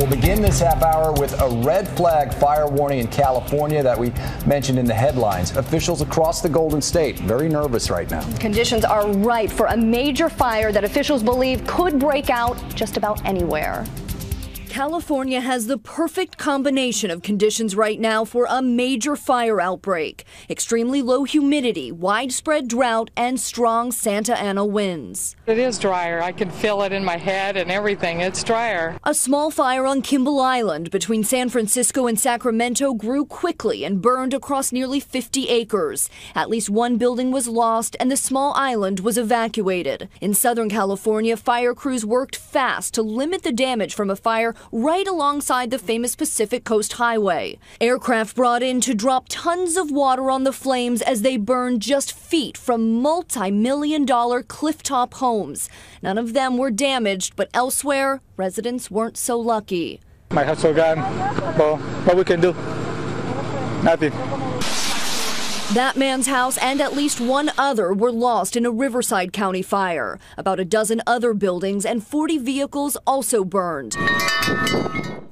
We'll begin this half hour with a red flag fire warning in California that we mentioned in the headlines. Officials across the Golden State very nervous right now. Conditions are right for a major fire that officials believe could break out just about anywhere. California has the perfect combination of conditions right now for a major fire outbreak. Extremely low humidity, widespread drought, and strong Santa Ana winds. It is drier. I can feel it in my head and everything. It's drier. A small fire on Kimball Island between San Francisco and Sacramento grew quickly and burned across nearly 50 acres. At least one building was lost and the small island was evacuated. In Southern California, fire crews worked fast to limit the damage from a fire right alongside the famous Pacific Coast Highway. Aircraft brought in to drop tons of water on the flames as they burned just feet from multi-million-dollar clifftop homes. None of them were damaged, but elsewhere, residents weren't so lucky. My house so gone. Well, what we can do? Nothing. That man's house and at least one other were lost in a Riverside County fire. About a dozen other buildings and 40 vehicles also burned.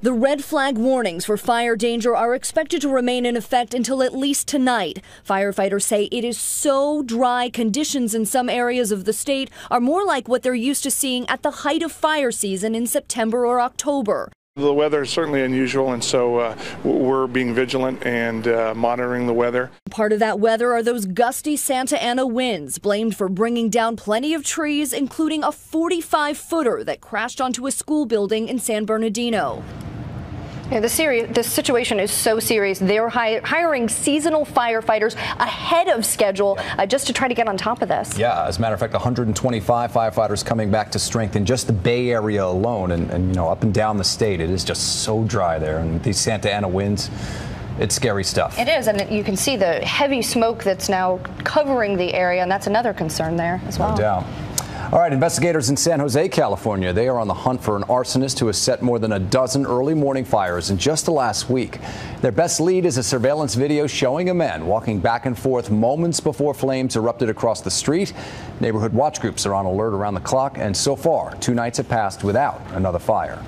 The red flag warnings for fire danger are expected to remain in effect until at least tonight. Firefighters say it is so dry, conditions in some areas of the state are more like what they're used to seeing at the height of fire season in September or October. The weather is certainly unusual, and so we're being vigilant and monitoring the weather. Part of that weather are those gusty Santa Ana winds, blamed for bringing down plenty of trees, including a 45-footer that crashed onto a school building in San Bernardino. Yeah, the situation is so serious. They're hiring seasonal firefighters ahead of schedule just to try to get on top of this. Yeah, as a matter of fact, 125 firefighters coming back to strength in just the Bay Area alone, and you know, up and down the state. It is just so dry there, and these Santa Ana winds. It's scary stuff. It is, and you can see the heavy smoke that's now covering the area, and that's another concern there as well. No doubt. All right, investigators in San Jose, California, they are on the hunt for an arsonist who has set more than a dozen early morning fires in just the last week. Their best lead is a surveillance video showing a man walking back and forth moments before flames erupted across the street. Neighborhood watch groups are on alert around the clock, and so far, 2 nights have passed without another fire.